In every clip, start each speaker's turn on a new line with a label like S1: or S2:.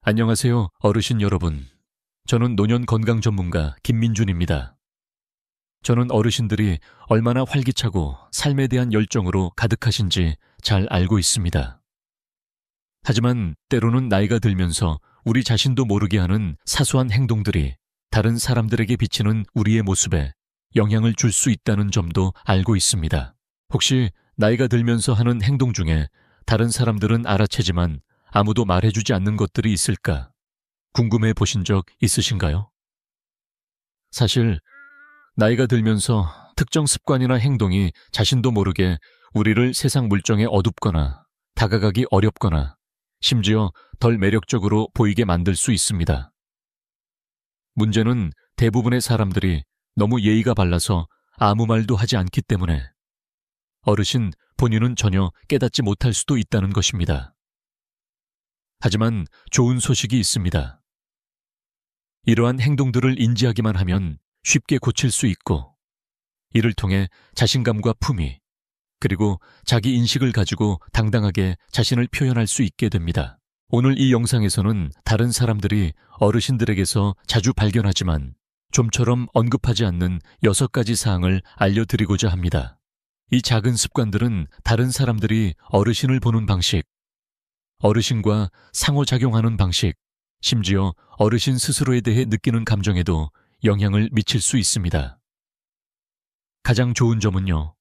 S1: 안녕하세요, 어르신 여러분. 저는 노년 건강 전문가 김민준입니다. 저는 어르신들이 얼마나 활기차고 삶에 대한 열정으로 가득하신지 잘 알고 있습니다. 하지만 때로는 나이가 들면서 우리 자신도 모르게 하는 사소한 행동들이 다른 사람들에게 비치는 우리의 모습에 영향을 줄 수 있다는 점도 알고 있습니다. 혹시 나이가 들면서 하는 행동 중에 다른 사람들은 알아채지만 아무도 말해주지 않는 것들이 있을까 궁금해 보신 적 있으신가요? 사실 나이가 들면서 특정 습관이나 행동이 자신도 모르게 우리를 세상 물정에 어둡거나 다가가기 어렵거나 심지어 덜 매력적으로 보이게 만들 수 있습니다. 문제는 대부분의 사람들이 너무 예의가 발라서 아무 말도 하지 않기 때문에 어르신 본인은 전혀 깨닫지 못할 수도 있다는 것입니다. 하지만 좋은 소식이 있습니다. 이러한 행동들을 인지하기만 하면 쉽게 고칠 수 있고 이를 통해 자신감과 품위 그리고 자기 인식을 가지고 당당하게 자신을 표현할 수 있게 됩니다. 오늘 이 영상에서는 다른 사람들이 어르신들에게서 자주 발견하지만 좀처럼 언급하지 않는 6가지 사항을 알려드리고자 합니다. 이 작은 습관들은 다른 사람들이 어르신을 보는 방식, 어르신과 상호작용하는 방식, 심지어 어르신 스스로에 대해 느끼는 감정에도 영향을 미칠 수 있습니다. 가장 좋은 점은요,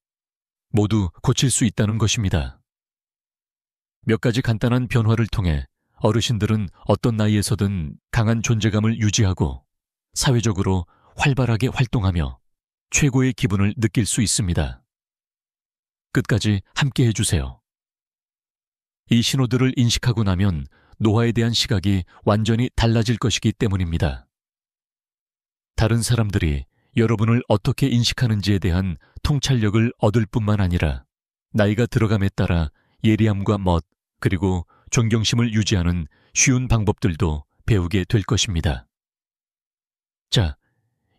S1: 모두 고칠 수 있다는 것입니다. 몇 가지 간단한 변화를 통해 어르신들은 어떤 나이에서든 강한 존재감을 유지하고 사회적으로 활발하게 활동하며 최고의 기분을 느낄 수 있습니다. 끝까지 함께 해주세요. 이 신호들을 인식하고 나면 노화에 대한 시각이 완전히 달라질 것이기 때문입니다. 다른 사람들이 여러분을 어떻게 인식하는지에 대한 통찰력을 얻을 뿐만 아니라 나이가 들어감에 따라 예리함과 멋 그리고 존경심을 유지하는 쉬운 방법들도 배우게 될 것입니다. 자,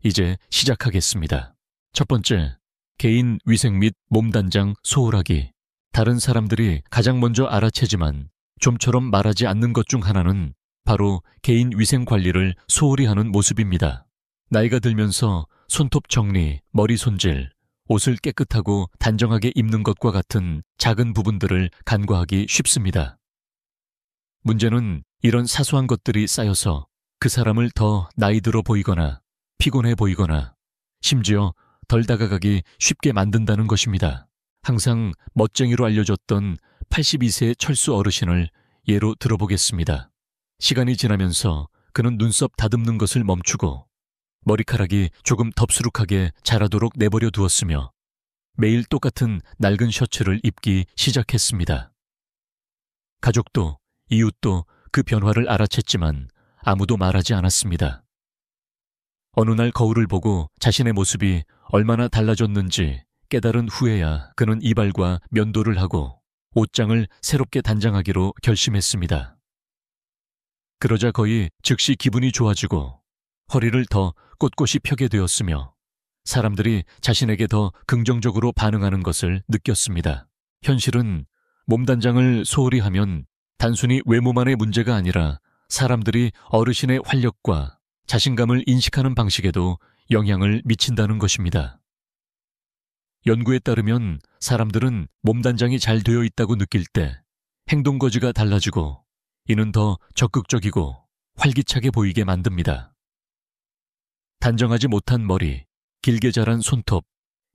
S1: 이제 시작하겠습니다. 첫 번째, 개인 위생 및 몸단장 소홀하기. 다른 사람들이 가장 먼저 알아채지만 좀처럼 말하지 않는 것 중 하나는 바로 개인 위생 관리를 소홀히 하는 모습입니다. 나이가 들면서 손톱 정리, 머리 손질, 옷을 깨끗하고 단정하게 입는 것과 같은 작은 부분들을 간과하기 쉽습니다. 문제는 이런 사소한 것들이 쌓여서 그 사람을 더 나이 들어 보이거나 피곤해 보이거나 심지어 덜 다가가기 쉽게 만든다는 것입니다. 항상 멋쟁이로 알려졌던 82세의 철수 어르신을 예로 들어보겠습니다. 시간이 지나면서 그는 눈썹 다듬는 것을 멈추고 머리카락이 조금 덥수룩하게 자라도록 내버려 두었으며 매일 똑같은 낡은 셔츠를 입기 시작했습니다. 가족도 이웃도 그 변화를 알아챘지만 아무도 말하지 않았습니다. 어느 날 거울을 보고 자신의 모습이 얼마나 달라졌는지 깨달은 후에야 그는 이발과 면도를 하고 옷장을 새롭게 단장하기로 결심했습니다. 그러자 거의 즉시 기분이 좋아지고 허리를 더 꼿꼿이 펴게 되었으며 사람들이 자신에게 더 긍정적으로 반응하는 것을 느꼈습니다. 현실은 몸단장을 소홀히 하면 단순히 외모만의 문제가 아니라 사람들이 어르신의 활력과 자신감을 인식하는 방식에도 영향을 미친다는 것입니다. 연구에 따르면 사람들은 몸단장이 잘 되어 있다고 느낄 때 행동거지가 달라지고 이는 더 적극적이고 활기차게 보이게 만듭니다. 단정하지 못한 머리, 길게 자란 손톱,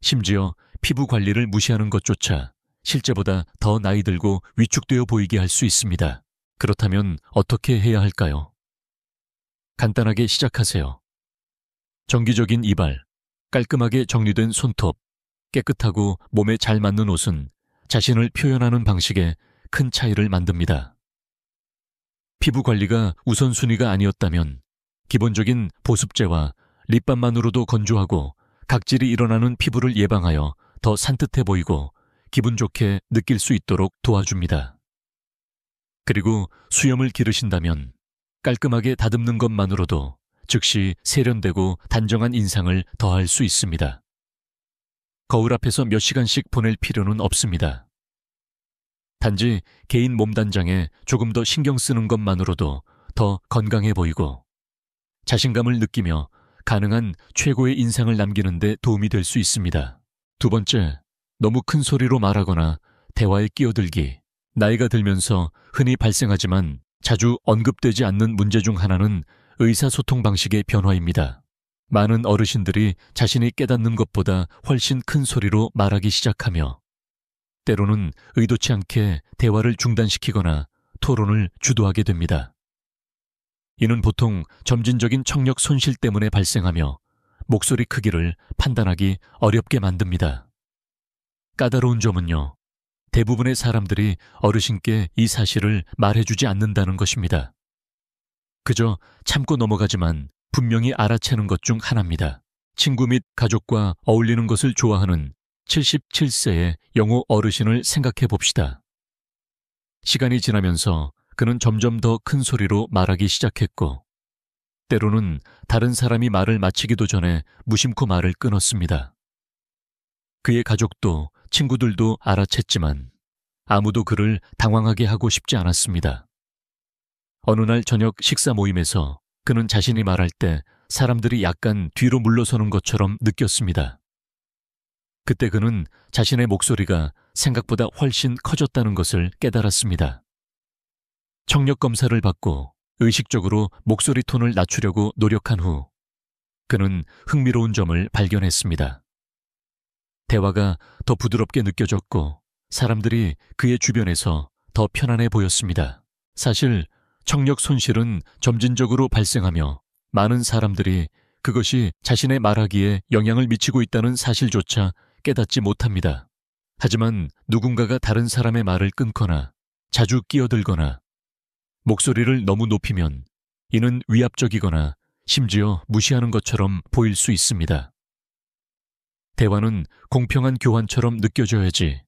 S1: 심지어 피부 관리를 무시하는 것조차 실제보다 더 나이 들고 위축되어 보이게 할 수 있습니다. 그렇다면 어떻게 해야 할까요? 간단하게 시작하세요. 정기적인 이발, 깔끔하게 정리된 손톱, 깨끗하고 몸에 잘 맞는 옷은 자신을 표현하는 방식에 큰 차이를 만듭니다. 피부 관리가 우선순위가 아니었다면 기본적인 보습제와 립밤만으로도 건조하고 각질이 일어나는 피부를 예방하여 더 산뜻해 보이고 기분 좋게 느낄 수 있도록 도와줍니다. 그리고 수염을 기르신다면 깔끔하게 다듬는 것만으로도 즉시 세련되고 단정한 인상을 더할 수 있습니다. 거울 앞에서 몇 시간씩 보낼 필요는 없습니다. 단지 개인 몸단장에 조금 더 신경 쓰는 것만으로도 더 건강해 보이고 자신감을 느끼며 가능한 최고의 인상을 남기는 데 도움이 될 수 있습니다. 두 번째, 너무 큰 소리로 말하거나 대화에 끼어들기. 나이가 들면서 흔히 발생하지만 자주 언급되지 않는 문제 중 하나는 의사소통 방식의 변화입니다. 많은 어르신들이 자신이 깨닫는 것보다 훨씬 큰 소리로 말하기 시작하며 때로는 의도치 않게 대화를 중단시키거나 토론을 주도하게 됩니다. 이는 보통 점진적인 청력 손실 때문에 발생하며 목소리 크기를 판단하기 어렵게 만듭니다. 까다로운 점은요, 대부분의 사람들이 어르신께 이 사실을 말해주지 않는다는 것입니다. 그저 참고 넘어가지만 분명히 알아채는 것 중 하나입니다. 친구 및 가족과 어울리는 것을 좋아하는 77세의 영호 어르신을 생각해 봅시다. 시간이 지나면서 그는 점점 더 큰 소리로 말하기 시작했고, 때로는 다른 사람이 말을 마치기도 전에 무심코 말을 끊었습니다. 그의 가족도 친구들도 알아챘지만 아무도 그를 당황하게 하고 싶지 않았습니다. 어느 날 저녁 식사 모임에서 그는 자신이 말할 때 사람들이 약간 뒤로 물러서는 것처럼 느꼈습니다. 그때 그는 자신의 목소리가 생각보다 훨씬 커졌다는 것을 깨달았습니다. 청력 검사를 받고 의식적으로 목소리 톤을 낮추려고 노력한 후 그는 흥미로운 점을 발견했습니다. 대화가 더 부드럽게 느껴졌고 사람들이 그의 주변에서 더 편안해 보였습니다. 사실 청력 손실은 점진적으로 발생하며 많은 사람들이 그것이 자신의 말하기에 영향을 미치고 있다는 사실조차 깨닫지 못합니다. 하지만 누군가가 다른 사람의 말을 끊거나 자주 끼어들거나 목소리를 너무 높이면 이는 위압적이거나 심지어 무시하는 것처럼 보일 수 있습니다. 대화는 공평한 교환처럼 느껴져야지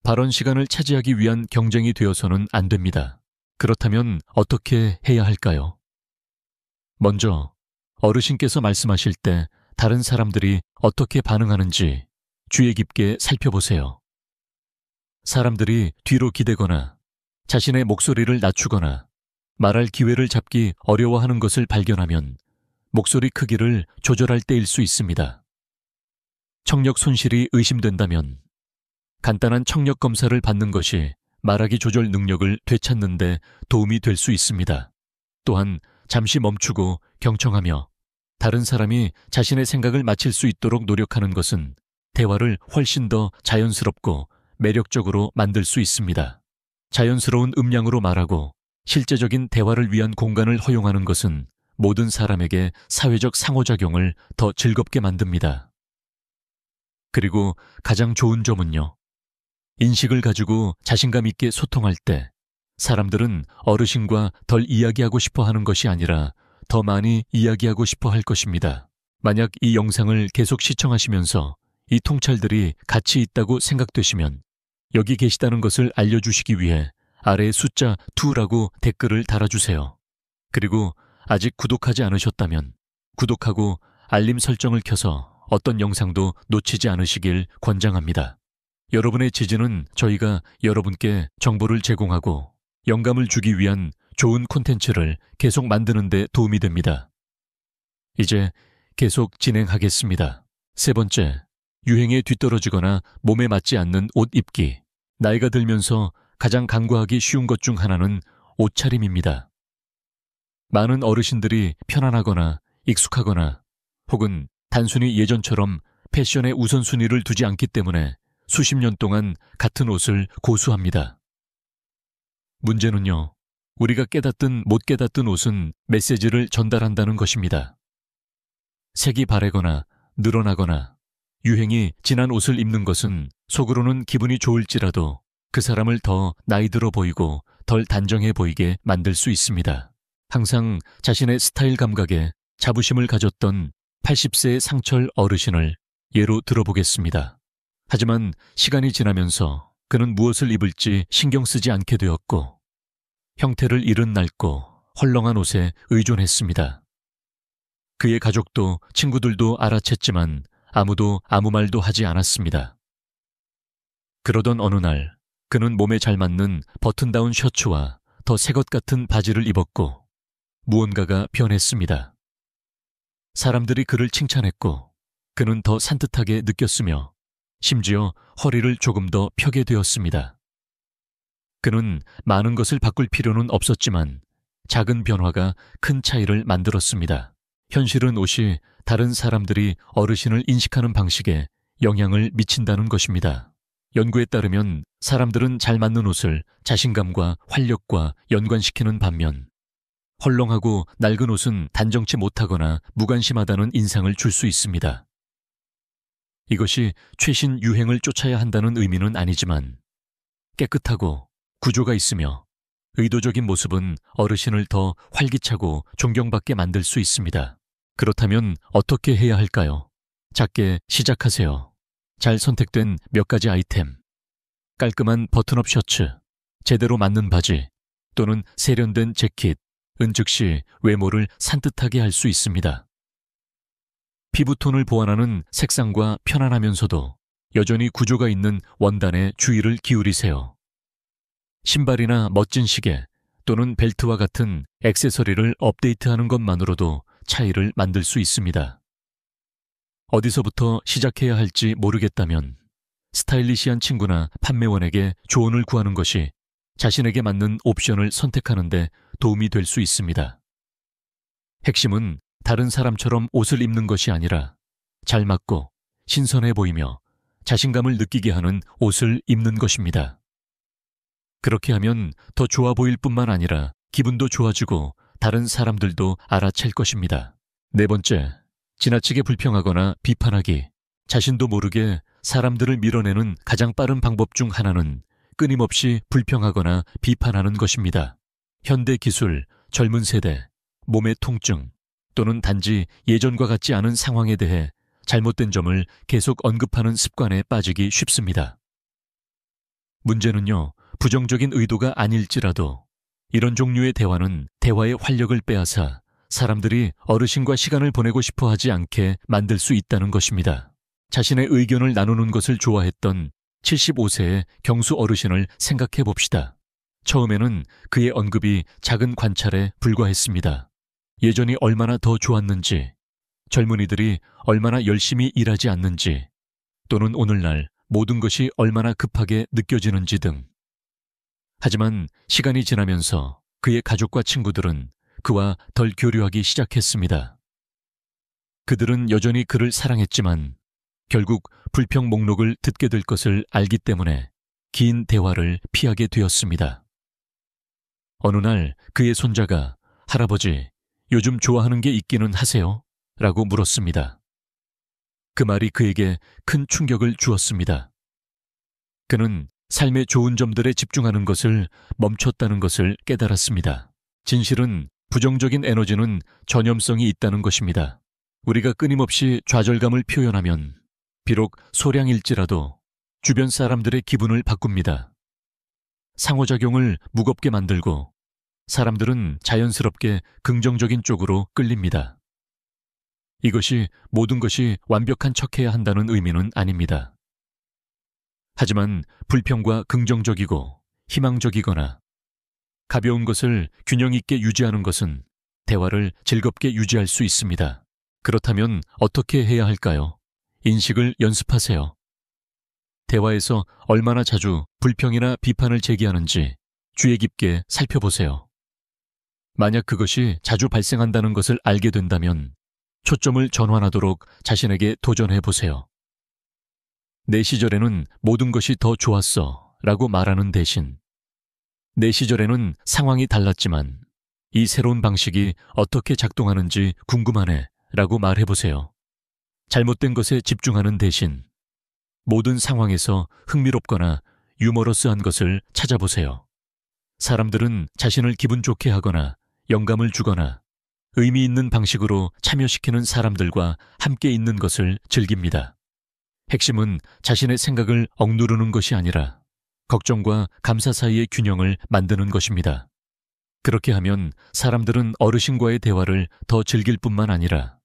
S1: 발언 시간을 차지하기 위한 경쟁이 되어서는 안 됩니다. 그렇다면 어떻게 해야 할까요? 먼저 어르신께서 말씀하실 때 다른 사람들이 어떻게 반응하는지 주의 깊게 살펴보세요. 사람들이 뒤로 기대거나 자신의 목소리를 낮추거나 말할 기회를 잡기 어려워하는 것을 발견하면 목소리 크기를 조절할 때일 수 있습니다. 청력 손실이 의심된다면 간단한 청력 검사를 받는 것이 말하기 조절 능력을 되찾는 데 도움이 될 수 있습니다. 또한 잠시 멈추고 경청하며 다른 사람이 자신의 생각을 마칠 수 있도록 노력하는 것은 대화를 훨씬 더 자연스럽고 매력적으로 만들 수 있습니다. 자연스러운 음량으로 말하고 실제적인 대화를 위한 공간을 허용하는 것은 모든 사람에게 사회적 상호작용을 더 즐겁게 만듭니다. 그리고 가장 좋은 점은요, 인식을 가지고 자신감 있게 소통할 때 사람들은 어르신과 덜 이야기하고 싶어 하는 것이 아니라 더 많이 이야기하고 싶어 할 것입니다. 만약 이 영상을 계속 시청하시면서 이 통찰들이 가치 있다고 생각되시면 여기 계시다는 것을 알려주시기 위해 아래 숫자 2라고 댓글을 달아주세요. 그리고 아직 구독하지 않으셨다면 구독하고 알림 설정을 켜서 어떤 영상도 놓치지 않으시길 권장합니다. 여러분의 지지는 저희가 여러분께 정보를 제공하고 영감을 주기 위한 좋은 콘텐츠를 계속 만드는 데 도움이 됩니다. 이제 계속 진행하겠습니다. 세 번째, 유행에 뒤떨어지거나 몸에 맞지 않는 옷 입기. 나이가 들면서 가장 간과하기 쉬운 것 중 하나는 옷차림입니다. 많은 어르신들이 편안하거나 익숙하거나 혹은 단순히 예전처럼 패션의 우선순위를 두지 않기 때문에 수십 년 동안 같은 옷을 고수합니다. 문제는요, 우리가 깨닫든 못 깨닫든 옷은 메시지를 전달한다는 것입니다. 색이 바래거나 늘어나거나 유행이 진한 옷을 입는 것은 속으로는 기분이 좋을지라도 그 사람을 더 나이 들어 보이고 덜 단정해 보이게 만들 수 있습니다. 항상 자신의 스타일 감각에 자부심을 가졌던 80세의 상철 어르신을 예로 들어보겠습니다. 하지만 시간이 지나면서 그는 무엇을 입을지 신경 쓰지 않게 되었고 형태를 잃은 낡고 헐렁한 옷에 의존했습니다. 그의 가족도 친구들도 알아챘지만 아무도 아무 말도 하지 않았습니다. 그러던 어느 날 그는 몸에 잘 맞는 버튼다운 셔츠와 더 새 것 같은 바지를 입었고 무언가가 변했습니다. 사람들이 그를 칭찬했고 그는 더 산뜻하게 느꼈으며 심지어 허리를 조금 더 펴게 되었습니다. 그는 많은 것을 바꿀 필요는 없었지만 작은 변화가 큰 차이를 만들었습니다. 현실은 옷이 다른 사람들이 어르신을 인식하는 방식에 영향을 미친다는 것입니다. 연구에 따르면 사람들은 잘 맞는 옷을 자신감과 활력과 연관시키는 반면 헐렁하고 낡은 옷은 단정치 못하거나 무관심하다는 인상을 줄 수 있습니다. 이것이 최신 유행을 쫓아야 한다는 의미는 아니지만 깨끗하고 구조가 있으며 의도적인 모습은 어르신을 더 활기차고 존경받게 만들 수 있습니다. 그렇다면 어떻게 해야 할까요? 작게 시작하세요. 잘 선택된 몇 가지 아이템, 깔끔한 버튼업 셔츠, 제대로 맞는 바지 또는 세련된 재킷은 즉시 외모를 산뜻하게 할 수 있습니다. 피부톤을 보완하는 색상과 편안하면서도 여전히 구조가 있는 원단에 주의를 기울이세요. 신발이나 멋진 시계 또는 벨트와 같은 액세서리를 업데이트하는 것만으로도 차이를 만들 수 있습니다. 어디서부터 시작해야 할지 모르겠다면 스타일리시한 친구나 판매원에게 조언을 구하는 것이 자신에게 맞는 옵션을 선택하는 데 도움이 될 수 있습니다. 핵심은 다른 사람처럼 옷을 입는 것이 아니라 잘 맞고 신선해 보이며 자신감을 느끼게 하는 옷을 입는 것입니다. 그렇게 하면 더 좋아 보일 뿐만 아니라 기분도 좋아지고 다른 사람들도 알아챌 것입니다. 네 번째, 지나치게 불평하거나 비판하기. 자신도 모르게 사람들을 밀어내는 가장 빠른 방법 중 하나는 끊임없이 불평하거나 비판하는 것입니다. 현대 기술, 젊은 세대, 몸의 통증 또는 단지 예전과 같지 않은 상황에 대해 잘못된 점을 계속 언급하는 습관에 빠지기 쉽습니다. 문제는요, 부정적인 의도가 아닐지라도 이런 종류의 대화는 대화의 활력을 빼앗아 사람들이 어르신과 시간을 보내고 싶어 하지 않게 만들 수 있다는 것입니다. 자신의 의견을 나누는 것을 좋아했던 75세의 경수 어르신을 생각해 봅시다. 처음에는 그의 언급이 작은 관찰에 불과했습니다. 예전이 얼마나 더 좋았는지, 젊은이들이 얼마나 열심히 일하지 않는지, 또는 오늘날 모든 것이 얼마나 급하게 느껴지는지 등. 하지만 시간이 지나면서 그의 가족과 친구들은 그와 덜 교류하기 시작했습니다. 그들은 여전히 그를 사랑했지만 결국 불평 목록을 듣게 될 것을 알기 때문에 긴 대화를 피하게 되었습니다. 어느 날 그의 손자가 할아버지, 요즘 좋아하는 게 있기는 하세요? 라고 물었습니다. 그 말이 그에게 큰 충격을 주었습니다. 그는 삶의 좋은 점들에 집중하는 것을 멈췄다는 것을 깨달았습니다. 진실은 부정적인 에너지는 전염성이 있다는 것입니다. 우리가 끊임없이 좌절감을 표현하면 비록 소량일지라도 주변 사람들의 기분을 바꿉니다. 상호작용을 무겁게 만들고 사람들은 자연스럽게 긍정적인 쪽으로 끌립니다. 이것이 모든 것이 완벽한 척해야 한다는 의미는 아닙니다. 하지만 불평과 긍정적이고 희망적이거나 가벼운 것을 균형 있게 유지하는 것은 대화를 즐겁게 유지할 수 있습니다. 그렇다면 어떻게 해야 할까요? 인식을 연습하세요. 대화에서 얼마나 자주 불평이나 비판을 제기하는지 주의 깊게 살펴보세요. 만약 그것이 자주 발생한다는 것을 알게 된다면 초점을 전환하도록 자신에게 도전해 보세요. 내 시절에는 모든 것이 더 좋았어 라고 말하는 대신 내 시절에는 상황이 달랐지만 이 새로운 방식이 어떻게 작동하는지 궁금하네 라고 말해보세요. 잘못된 것에 집중하는 대신 모든 상황에서 흥미롭거나 유머러스한 것을 찾아보세요. 사람들은 자신을 기분 좋게 하거나 영감을 주거나 의미 있는 방식으로 참여시키는 사람들과 함께 있는 것을 즐깁니다. 핵심은 자신의 생각을 억누르는 것이 아니라 걱정과 감사 사이의 균형을 만드는 것입니다. 그렇게 하면 사람들은 어르신과의 대화를 더 즐길 뿐만 아니라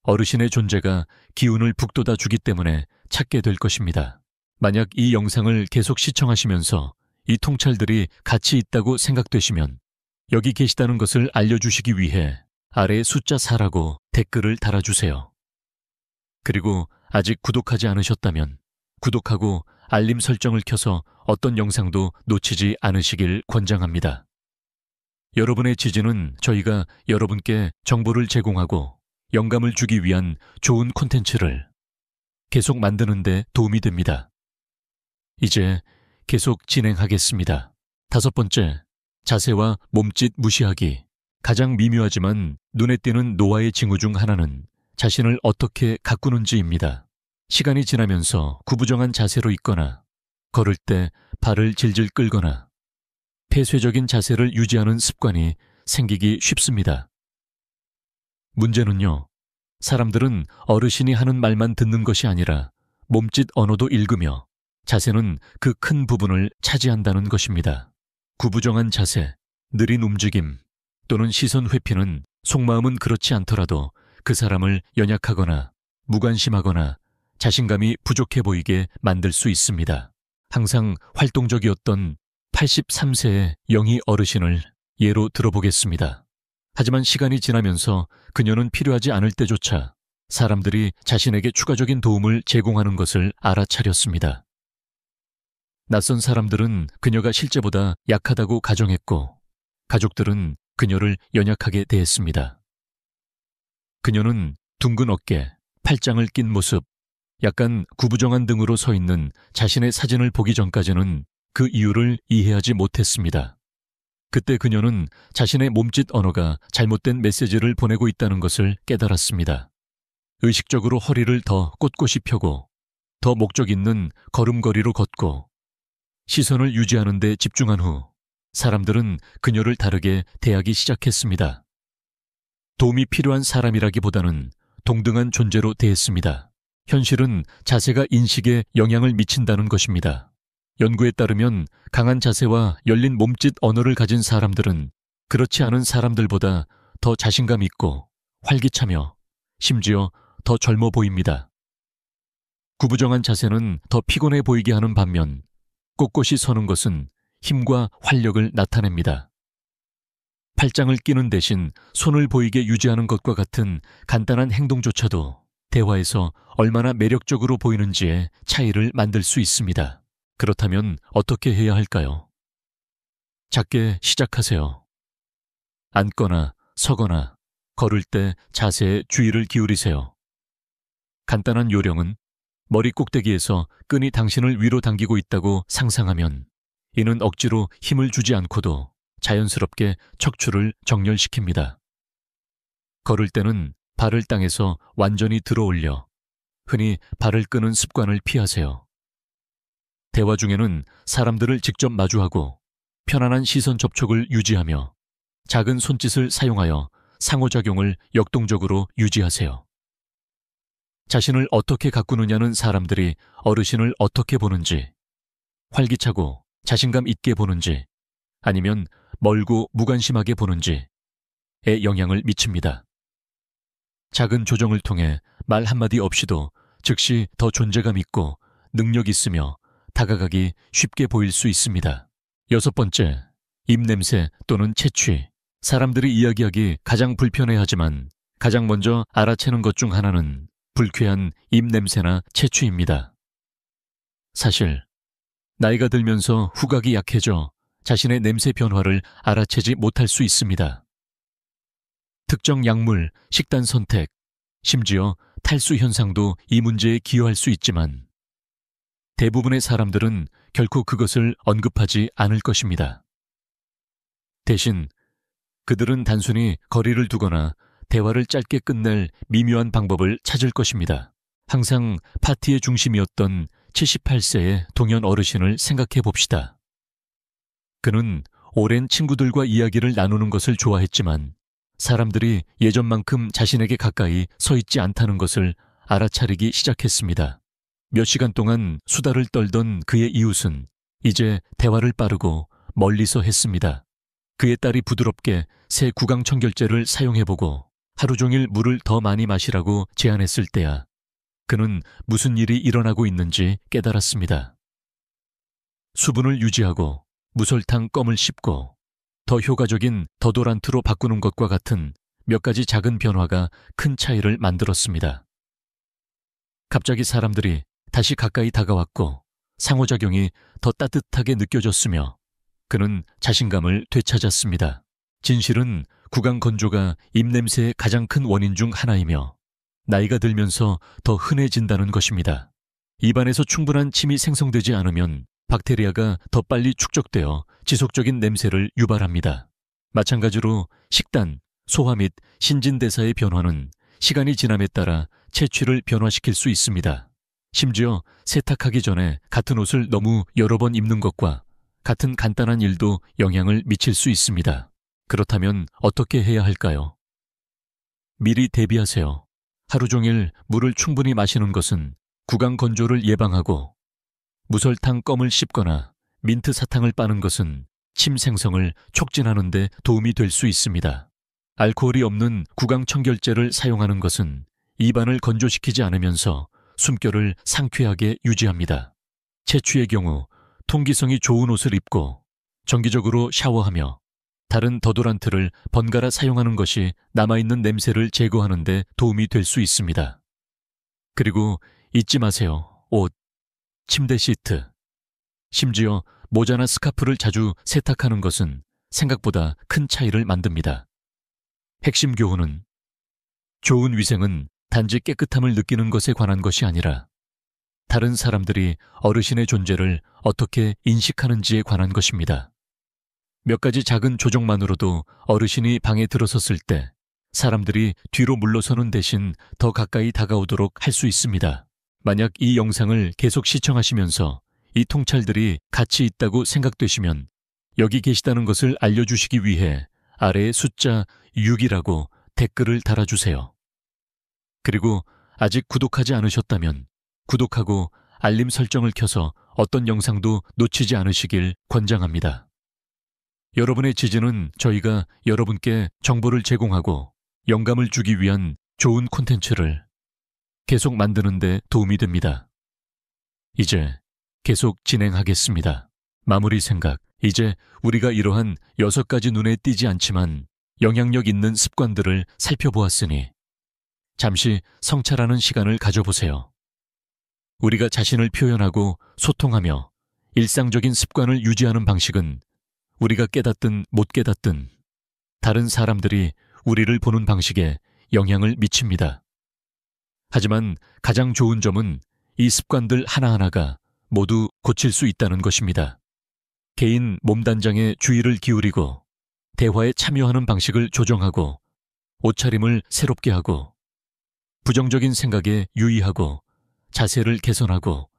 S1: 어르신의 존재가 기운을 북돋아 주기 때문에 찾게 될 것입니다. 만약 이 영상을 계속 시청하시면서 이 통찰들이 가치 있다고 생각되시면 여기 계시다는 것을 알려주시기 위해 아래 숫자 4라고 댓글을 달아주세요. 그리고 아직 구독하지 않으셨다면 구독하고 알림 설정을 켜서 어떤 영상도 놓치지 않으시길 권장합니다. 여러분의 지지는 저희가 여러분께 정보를 제공하고 영감을 주기 위한 좋은 콘텐츠를 계속 만드는 데 도움이 됩니다. 이제 계속 진행하겠습니다. 5번째, 자세와 몸짓 무시하기. 가장 미묘하지만 눈에 띄는 노화의 징후 중 하나는 자신을 어떻게 가꾸는지입니다. 시간이 지나면서 구부정한 자세로 있거나 걸을 때 발을 질질 끌거나 폐쇄적인 자세를 유지하는 습관이 생기기 쉽습니다. 문제는요, 사람들은 어르신이 하는 말만 듣는 것이 아니라 몸짓 언어도 읽으며 자세는 그 큰 부분을 차지한다는 것입니다. 구부정한 자세, 느린 움직임 또는 시선 회피는 속마음은 그렇지 않더라도 그 사람을 연약하거나 무관심하거나 자신감이 부족해 보이게 만들 수 있습니다. 항상 활동적이었던 83세의 영희 어르신을 예로 들어보겠습니다. 하지만 시간이 지나면서 그녀는 필요하지 않을 때조차 사람들이 자신에게 추가적인 도움을 제공하는 것을 알아차렸습니다. 낯선 사람들은 그녀가 실제보다 약하다고 가정했고 가족들은 그녀를 연약하게 대했습니다. 그녀는 둥근 어깨, 팔짱을 낀 모습, 약간 구부정한 등으로 서 있는 자신의 사진을 보기 전까지는 그 이유를 이해하지 못했습니다. 그때 그녀는 자신의 몸짓 언어가 잘못된 메시지를 보내고 있다는 것을 깨달았습니다. 의식적으로 허리를 더 꼿꼿이 펴고 더 목적 있는 걸음걸이로 걷고 시선을 유지하는 데 집중한 후 사람들은 그녀를 다르게 대하기 시작했습니다. 도움이 필요한 사람이라기보다는 동등한 존재로 대했습니다. 현실은 자세가 인식에 영향을 미친다는 것입니다. 연구에 따르면 강한 자세와 열린 몸짓 언어를 가진 사람들은 그렇지 않은 사람들보다 더 자신감 있고 활기차며 심지어 더 젊어 보입니다. 구부정한 자세는 더 피곤해 보이게 하는 반면 꼿꼿이 서는 것은 힘과 활력을 나타냅니다. 팔짱을 끼는 대신 손을 보이게 유지하는 것과 같은 간단한 행동조차도 대화에서 얼마나 매력적으로 보이는지에 차이를 만들 수 있습니다. 그렇다면 어떻게 해야 할까요? 작게 시작하세요. 앉거나 서거나 걸을 때 자세에 주의를 기울이세요. 간단한 요령은 머리 꼭대기에서 끈이 당신을 위로 당기고 있다고 상상하면 이는 억지로 힘을 주지 않고도 자연스럽게 척추를 정렬시킵니다. 걸을 때는 발을 땅에서 완전히 들어 올려 흔히 발을 끄는 습관을 피하세요. 대화 중에는 사람들을 직접 마주하고 편안한 시선 접촉을 유지하며 작은 손짓을 사용하여 상호작용을 역동적으로 유지하세요. 자신을 어떻게 가꾸느냐는 사람들이 어르신을 어떻게 보는지, 활기차고 자신감 있게 보는지, 아니면 멀고 무관심하게 보는지에 영향을 미칩니다. 작은 조정을 통해 말 한마디 없이도 즉시 더 존재감 있고 능력 있으며 다가가기 쉽게 보일 수 있습니다. 6번째, 입냄새 또는 채취. 사람들이 이야기하기 가장 불편해하지만 가장 먼저 알아채는 것 중 하나는 불쾌한 입냄새나 채취입니다. 사실 나이가 들면서 후각이 약해져 자신의 냄새 변화를 알아채지 못할 수 있습니다. 특정 약물, 식단 선택, 심지어 탈수 현상도 이 문제에 기여할 수 있지만 대부분의 사람들은 결코 그것을 언급하지 않을 것입니다. 대신 그들은 단순히 거리를 두거나 대화를 짧게 끝낼 미묘한 방법을 찾을 것입니다. 항상 파티의 중심이었던 78세의 동연 어르신을 생각해 봅시다. 그는 오랜 친구들과 이야기를 나누는 것을 좋아했지만 사람들이 예전만큼 자신에게 가까이 서 있지 않다는 것을 알아차리기 시작했습니다. 몇 시간 동안 수다를 떨던 그의 이웃은 이제 대화를 빠르고 멀리서 했습니다. 그의 딸이 부드럽게 새 구강청결제를 사용해보고 하루 종일 물을 더 많이 마시라고 제안했을 때야 그는 무슨 일이 일어나고 있는지 깨달았습니다. 수분을 유지하고 무설탕 껌을 씹고 더 효과적인 더도란트로 바꾸는 것과 같은 몇 가지 작은 변화가 큰 차이를 만들었습니다. 갑자기 사람들이 다시 가까이 다가왔고 상호작용이 더 따뜻하게 느껴졌으며 그는 자신감을 되찾았습니다. 진실은 구강 건조가 입냄새의 가장 큰 원인 중 하나이며 나이가 들면서 더 흔해진다는 것입니다. 입안에서 충분한 침이 생성되지 않으면 박테리아가 더 빨리 축적되어 지속적인 냄새를 유발합니다. 마찬가지로 식단, 소화 및 신진대사의 변화는 시간이 지남에 따라 체취를 변화시킬 수 있습니다. 심지어 세탁하기 전에 같은 옷을 너무 여러 번 입는 것과 같은 간단한 일도 영향을 미칠 수 있습니다. 그렇다면 어떻게 해야 할까요? 미리 대비하세요. 하루 종일 물을 충분히 마시는 것은 구강 건조를 예방하고 무설탕 껌을 씹거나 민트 사탕을 빠는 것은 침 생성을 촉진하는 데 도움이 될 수 있습니다. 알코올이 없는 구강 청결제를 사용하는 것은 입안을 건조시키지 않으면서 숨결을 상쾌하게 유지합니다. 체취의 경우 통기성이 좋은 옷을 입고 정기적으로 샤워하며 다른 더도란트를 번갈아 사용하는 것이 남아있는 냄새를 제거하는 데 도움이 될 수 있습니다. 그리고 잊지 마세요. 옷, 침대 시트, 심지어 모자나 스카프를 자주 세탁하는 것은 생각보다 큰 차이를 만듭니다. 핵심 교훈은 좋은 위생은 단지 깨끗함을 느끼는 것에 관한 것이 아니라 다른 사람들이 어르신의 존재를 어떻게 인식하는지에 관한 것입니다. 몇 가지 작은 조정만으로도 어르신이 방에 들어섰을 때 사람들이 뒤로 물러서는 대신 더 가까이 다가오도록 할 수 있습니다. 만약 이 영상을 계속 시청하시면서 이 통찰들이 같이 있다고 생각되시면 여기 계시다는 것을 알려주시기 위해 아래에 숫자 6이라고 댓글을 달아주세요. 그리고 아직 구독하지 않으셨다면 구독하고 알림 설정을 켜서 어떤 영상도 놓치지 않으시길 권장합니다. 여러분의 지지는 저희가 여러분께 정보를 제공하고 영감을 주기 위한 좋은 콘텐츠를 계속 만드는 데 도움이 됩니다. 이제 계속 진행하겠습니다. 마무리 생각. 이제 우리가 이러한 6가지 눈에 띄지 않지만 영향력 있는 습관들을 살펴보았으니 잠시 성찰하는 시간을 가져보세요. 우리가 자신을 표현하고 소통하며 일상적인 습관을 유지하는 방식은 우리가 깨닫든 못 깨닫든 다른 사람들이 우리를 보는 방식에 영향을 미칩니다. 하지만 가장 좋은 점은 이 습관들 하나하나가 모두 고칠 수 있다는 것입니다. 개인 몸단장에 주의를 기울이고 대화에 참여하는 방식을 조정하고 옷차림을 새롭게 하고 부정적인 생각에 유의하고 자세를 개선하고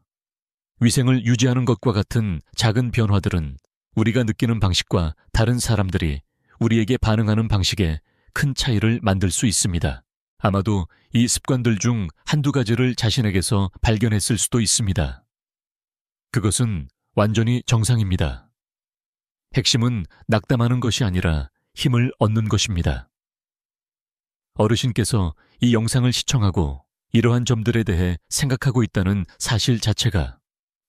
S1: 위생을 유지하는 것과 같은 작은 변화들은 우리가 느끼는 방식과 다른 사람들이 우리에게 반응하는 방식에 큰 차이를 만들 수 있습니다. 아마도 이 습관들 중 한두 가지를 자신에게서 발견했을 수도 있습니다. 그것은 완전히 정상입니다. 핵심은 낙담하는 것이 아니라 힘을 얻는 것입니다. 어르신께서 이 영상을 시청하고 이러한 점들에 대해 생각하고 있다는 사실 자체가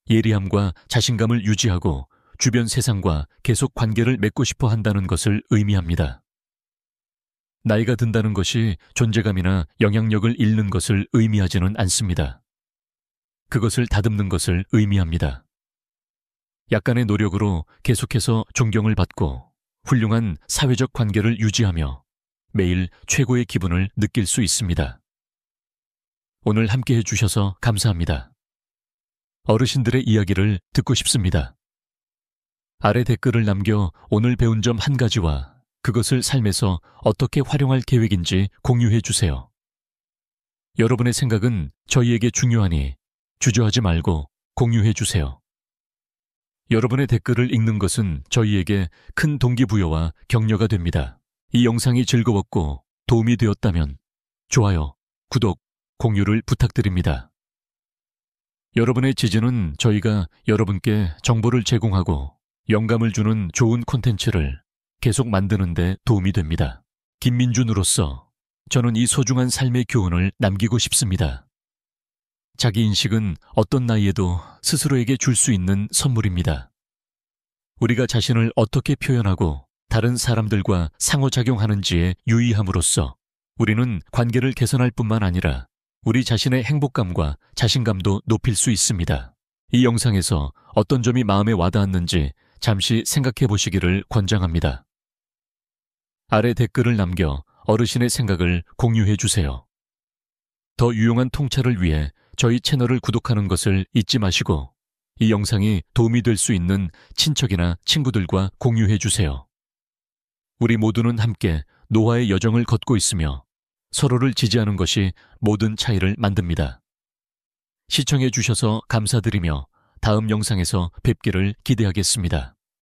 S1: 예리함과 자신감을 유지하고 주변 세상과 계속 관계를 맺고 싶어 한다는 것을 의미합니다. 나이가 든다는 것이 존재감이나 영향력을 잃는 것을 의미하지는 않습니다. 그것을 다듬는 것을 의미합니다. 약간의 노력으로 계속해서 존경을 받고 훌륭한 사회적 관계를 유지하며 매일 최고의 기분을 느낄 수 있습니다. 오늘 함께 해주셔서 감사합니다. 어르신들의 이야기를 듣고 싶습니다. 아래 댓글을 남겨 오늘 배운 점 한 가지와 그것을 삶에서 어떻게 활용할 계획인지 공유해 주세요. 여러분의 생각은 저희에게 중요하니 주저하지 말고 공유해 주세요. 여러분의 댓글을 읽는 것은 저희에게 큰 동기부여와 격려가 됩니다. 이 영상이 즐거웠고 도움이 되었다면 좋아요, 구독, 공유를 부탁드립니다. 여러분의 지지는 저희가 여러분께 정보를 제공하고 영감을 주는 좋은 콘텐츠를 계속 만드는 데 도움이 됩니다. 김민준으로서 저는 이 소중한 삶의 교훈을 남기고 싶습니다. 자기 인식은 어떤 나이에도 스스로에게 줄 수 있는 선물입니다. 우리가 자신을 어떻게 표현하고 다른 사람들과 상호작용하는지에 유의함으로써 우리는 관계를 개선할 뿐만 아니라 우리 자신의 행복감과 자신감도 높일 수 있습니다. 이 영상에서 어떤 점이 마음에 와닿았는지 잠시 생각해 보시기를 권장합니다. 아래 댓글을 남겨 어르신의 생각을 공유해 주세요. 더 유용한 통찰을 위해 저희 채널을 구독하는 것을 잊지 마시고 이 영상이 도움이 될 수 있는 친척이나 친구들과 공유해 주세요. 우리 모두는 함께 노화의 여정을 걷고 있으며 서로를 지지하는 것이 모든 차이를 만듭니다. 시청해 주셔서 감사드리며 다음 영상에서 뵙기를 기대하겠습니다.